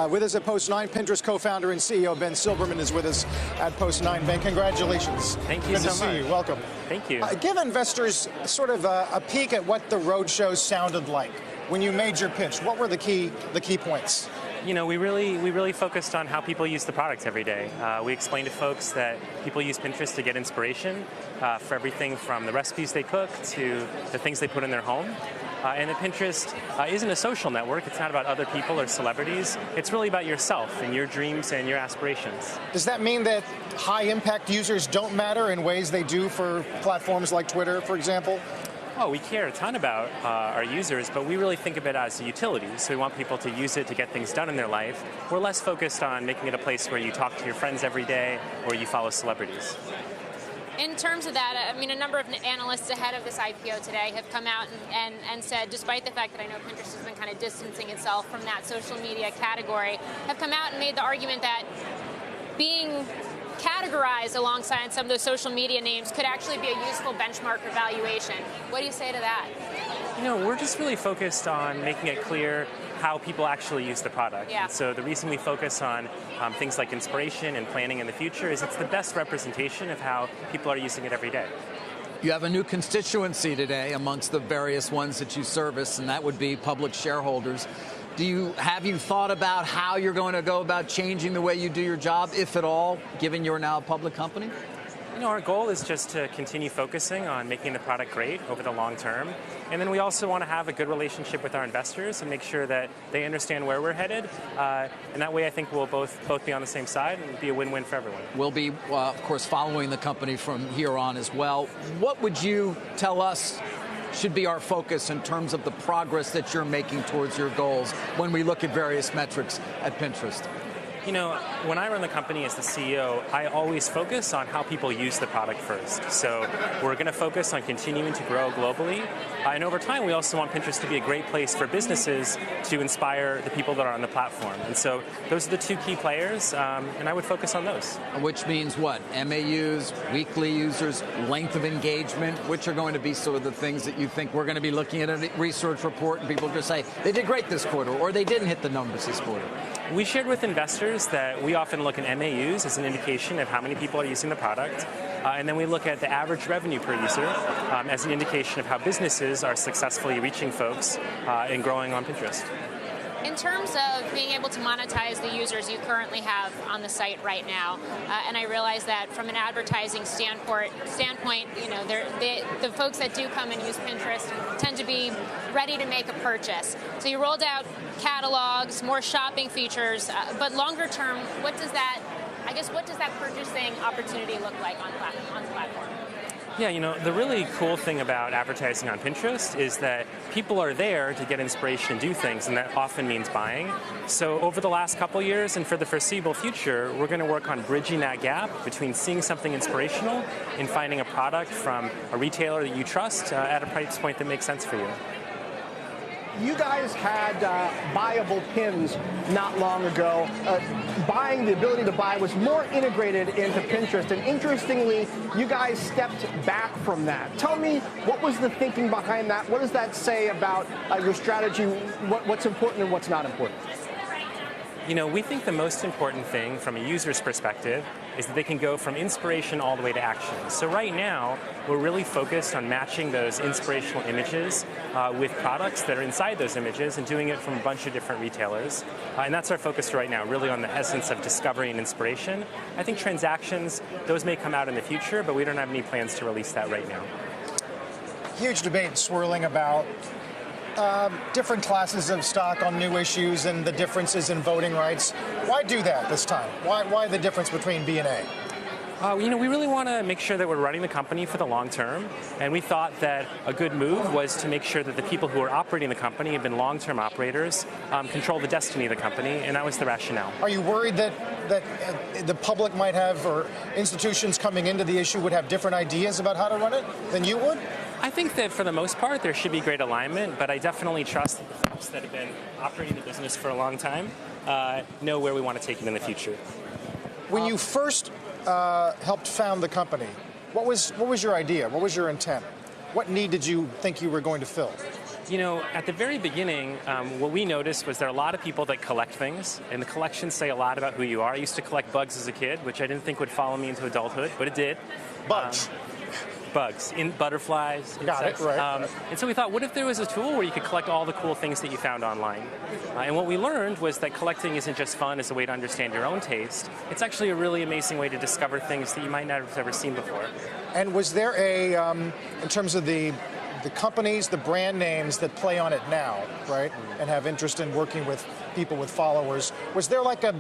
With us at Post 9, Pinterest co-founder and CEO Ben Silbermann is with us at Post 9. Ben, congratulations. Thank you so much. Good to see you. Welcome. Thank you. Give investors sort of a peek at what the roadshow sounded like when you made your pitch. What were the key points? You know, we really focused on how people use the product every day. We explained to folks that people use Pinterest to get inspiration for everything from the recipes they cook to the things they put in their home. And that Pinterest isn't a social network. It's not about other people or celebrities. It's really about yourself and your dreams and your aspirations. Does that mean that high-impact users don't matter in ways they do for platforms like Twitter, for example? Oh, we care a ton about our users, but we really think of it as a utility. So we want people to use it to get things done in their life. We're less focused on making it a place where you talk to your friends every day or you follow celebrities. In terms of that, I mean, a number of analysts ahead of this IPO today have come out and said, despite the fact that I know Pinterest has been kind of distancing itself from that social media category, have come out and made the argument that being categorized alongside some of those social media names could actually be a useful benchmark for valuation. What do you say to that? You know, we're just really focused on making it clear how people actually use the product. Yeah. And so the reason we focus on things like inspiration and planning in the future is it's the best representation of how people are using it every day. You have a new constituency today amongst the various ones that you service, and that would be public shareholders. Have you thought about how you're going to go about changing the way you do your job, if at all, given you're now a public company? You know, our goal is just to continue focusing on making the product great over the long term. And then we also want to have a good relationship with our investors and make sure that they understand where we're headed. And that way I think we'll both be on the same side and be a win-win for everyone. We'll be, of course, following the company from here on as well. What would you tell us should be our focus in terms of the progress that you're making towards your goals when we look at various metrics at Pinterest? You know, when I run the company as the CEO, I always focus on how people use the product first. So we're going to focus on continuing to grow globally. And over time, we also want Pinterest to be a great place for businesses to inspire the people that are on the platform. And so those are the two key players, and I would focus on those. Which means what? MAUs, weekly users, length of engagement, which are going to be sort of the things that you think we're going to be looking at a research report and people are going to say, they did great this quarter, or they didn't hit the numbers this quarter. We shared with investors that we often look at MAUs as an indication of how many people are using the product. And then we look at the average revenue per user as an indication of how businesses are successfully reaching folks and growing on Pinterest. In terms of being able to monetize the users you currently have on the site right now, and I realize that from an advertising standpoint, you know, the folks that do come and use Pinterest tend to be ready to make a purchase. So you rolled out catalogs, more shopping features, but longer term, what does that purchasing opportunity look like on the platform? Yeah, you know, the really cool thing about advertising on Pinterest is that people are there to get inspiration and do things, and that often means buying. So over the last couple years and for the foreseeable future, we're going to work on bridging that gap between seeing something inspirational and finding a product from a retailer that you trust at a price point that makes sense for you. You guys had buyable pins not long ago. The ability to buy was more integrated into Pinterest, and interestingly, you guys stepped back from that. Tell me, what was the thinking behind that? What does that say about your strategy, what's important and what's not important? You know, we think the most important thing from a user's perspective is that they can go from inspiration all the way to action. So right now, we're really focused on matching those inspirational images with products that are inside those images and doing it from a bunch of different retailers. And that's our focus right now, really on the essence of discovery and inspiration. I think transactions, those may come out in the future, but we don't have any plans to release that right now. Huge debate swirling about different classes of stock on new issues and the differences in voting rights. Why do that this time? Why the difference between B and A? You know, we really want to make sure that we're running the company for the long term, and we thought that a good move was to make sure that the people who are operating the company have been long-term operators, control the destiny of the company, and that was the rationale. Are you worried that the public might have, or institutions coming into the issue would have different ideas about how to run it than you would? I think that for the most part there should be great alignment, but I definitely trust that the folks that have been operating the business for a long time know where we want to take it in the future. When you first helped found the company, what was your idea? What was your intent? What need did you think you were going to fill? You know, at the very beginning, what we noticed was there are a lot of people that collect things, and the collections say a lot about who you are. I used to collect bugs as a kid, which I didn't think would follow me into adulthood, but it did. Bugs. Bugs, in butterflies, Got insects. it, right. And so we thought, what if there was a tool where you could collect all the cool things that you found online? And what we learned was that collecting isn't just fun as a way to understand your own taste. It's actually a really amazing way to discover things that you might not have ever seen before. And was there in terms of the companies, the brand names that play on it now, right, and have interest in working with people with followers, was there like a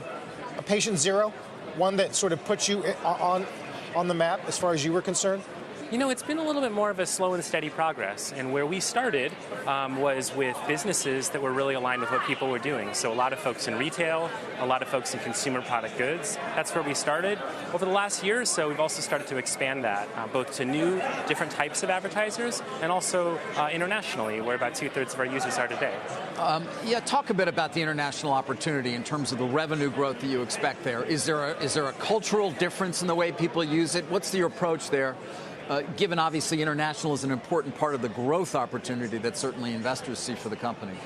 patient zero, one that sort of put you on the map as far as you were concerned? You know, it's been a little bit more of a slow and steady progress, and where we started was with businesses that were really aligned with what people were doing. So a lot of folks in retail, a lot of folks in consumer product goods. That's where we started. Over the last year or so, we've also started to expand that, both to new, different types of advertisers, and also internationally, where about 2/3 of our users are today. Yeah, talk a bit about the international opportunity in terms of the revenue growth that you expect there. Is there a cultural difference in the way people use it? What's your approach there? Given obviously international is an important part of the growth opportunity that certainly investors see for the company.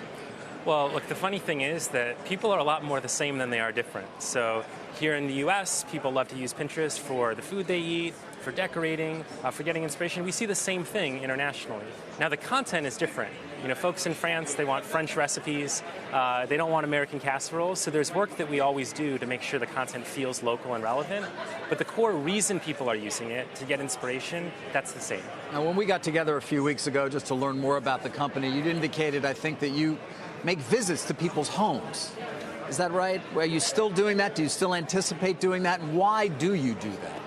Well, look, the funny thing is that people are a lot more the same than they are different. So here in the US, people love to use Pinterest for the food they eat, for decorating, for getting inspiration. We see the same thing internationally. Now the content is different. You know, folks in France, they want French recipes. They don't want American casseroles. So there's work that we always do to make sure the content feels local and relevant. But the core reason people are using it, to get inspiration, that's the same. Now, when we got together a few weeks ago just to learn more about the company, you indicated, I think, that you make visits to people's homes. Is that right? Are you still doing that? Do you still anticipate doing that? And why do you do that?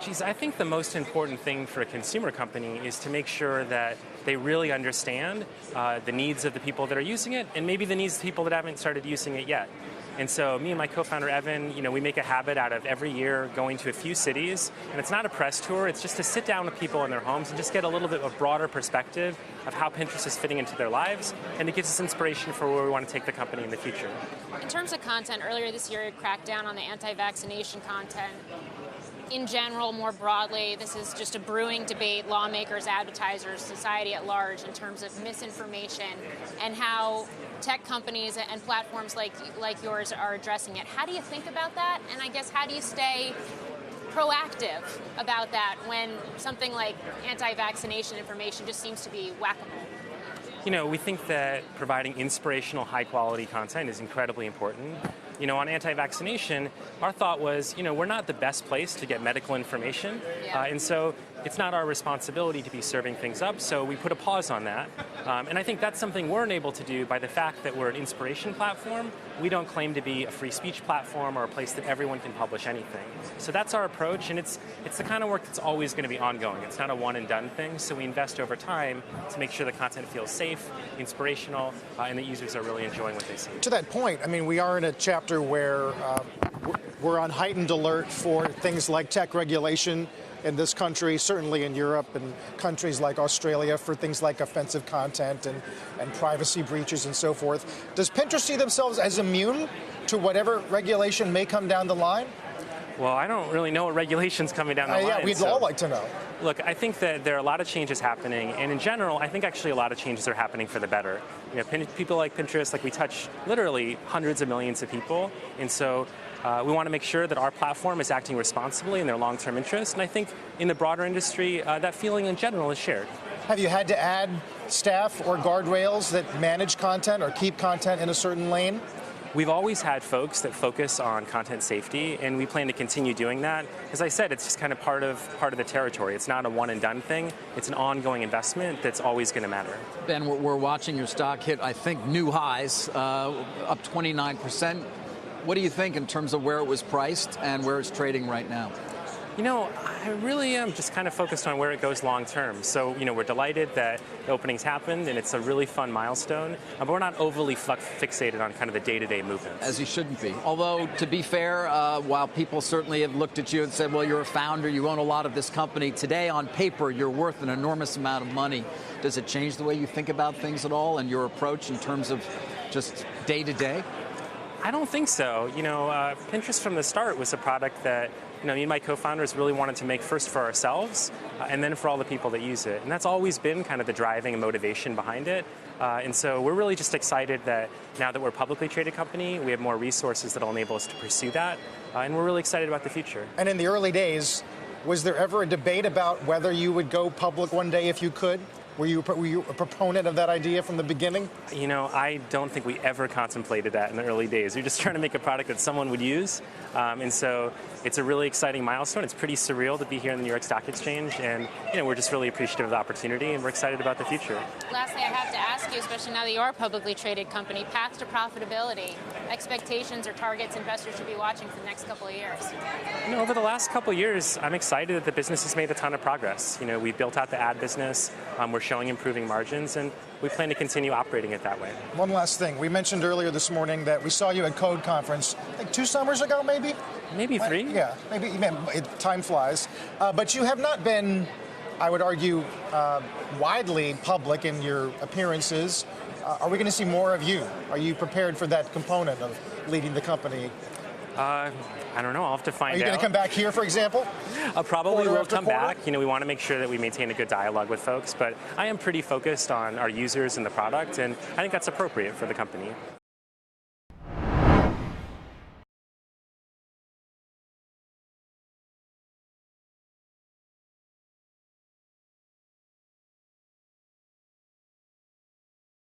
Geez, I think the most important thing for a consumer company is to make sure that they really understand the needs of the people that are using it, and maybe the needs of the people that haven't started using it yet. And so me and my co-founder Evan, we make a habit out of every year going to a few cities, and it's not a press tour, it's just to sit down with people in their homes and just get a little bit of a broader perspective of how Pinterest is fitting into their lives, and it gives us inspiration for where we want to take the company in the future. In terms of content, earlier this year it cracked down on the anti-vaccination content. In general, more broadly, this is just a brewing debate, lawmakers, advertisers, society at large, in terms of misinformation and how tech companies and platforms like yours are addressing it. How do you think about that? And I guess how do you stay proactive about that when something like anti-vaccination information just seems to be whack-a-mole? We think that providing inspirational, high-quality content is incredibly important. On anti-vaccination, our thought was, we're not the best place to get medical information, and so it's not our responsibility to be serving things up, so we put a pause on that. And I think that's something we're enabled to do by the fact that we're an inspiration platform. We don't claim to be a free speech platform or a place that everyone can publish anything. So that's our approach, and it's the kind of work that's always going to be ongoing. It's not a one-and-done thing, so we invest over time to make sure the content feels safe, inspirational, and that users are really enjoying what they see. To that point, we are in a chapter where we're on heightened alert for things like tech regulation in this country, certainly in Europe and countries like Australia, for things like offensive content and privacy breaches and so forth. Does Pinterest see themselves as immune to whatever regulation may come down the line? Well, I don't really know what regulation's coming down the line. Yeah, we'd all like to know. Look, I think that there are a lot of changes happening, and in general, I think actually a lot of changes are happening for the better. People like Pinterest, we touch literally hundreds of millions of people, and so we want to make sure that our platform is acting responsibly in their long-term interest, and I think in the broader industry, that feeling in general is shared. Have you had to add staff or guardrails that manage content or keep content in a certain lane? We've always had folks that focus on content safety, and we plan to continue doing that. As I said, it's just kind of part of the territory. It's not a one-and-done thing. It's an ongoing investment that's always going to matter. Ben, we're watching your stock hit, I think, new highs, up 29%. What do you think in terms of where it was priced and where it's trading right now? I really am just kind of focused on where it goes long term. So, we're delighted that the openings happened, and it's a really fun milestone, but we're not overly fixated on kind of the day-to-day movements. As you shouldn't be. Although, to be fair, while people certainly have looked at you and said, well, you're a founder, you own a lot of this company, today on paper, you're worth an enormous amount of money. Does it change the way you think about things at all and your approach in terms of just day-to-day? I don't think so. Pinterest from the start was a product that me and my co-founders really wanted to make first for ourselves and then for all the people that use it. And that's always been kind of the driving and motivation behind it. And so we're really just excited that now that we're a publicly traded company, we have more resources that will enable us to pursue that. And we're really excited about the future. And in the early days, was there ever a debate about whether you would go public one day if you could? Were you a proponent of that idea from the beginning? I don't think we ever contemplated that in the early days. We were just trying to make a product that someone would use. And so it's a really exciting milestone. It's pretty surreal to be here in the New York Stock Exchange. And we're just really appreciative of the opportunity, and we're excited about the future. Lastly, I have to ask you, especially now that you are a publicly traded company, path to profitability, expectations or targets investors should be watching for the next couple of years. Over the last couple of years, I'm excited that the business has made a ton of progress. We built out the ad business. We're showing improving margins, and we plan to continue operating it that way. One last thing. We mentioned earlier this morning that we saw you at Code Conference, I think 2 summers ago, maybe? Maybe 3. Yeah, maybe. Time flies. But you have not been, I would argue, widely public in your appearances. Are we going to see more of you? Are you prepared for that component of leading the company? I don't know. I'll have to find out. Are you going to come back here, for example? Probably will come back. We want to make sure that we maintain a good dialogue with folks, but I am pretty focused on our users and the product, and I think that's appropriate for the company.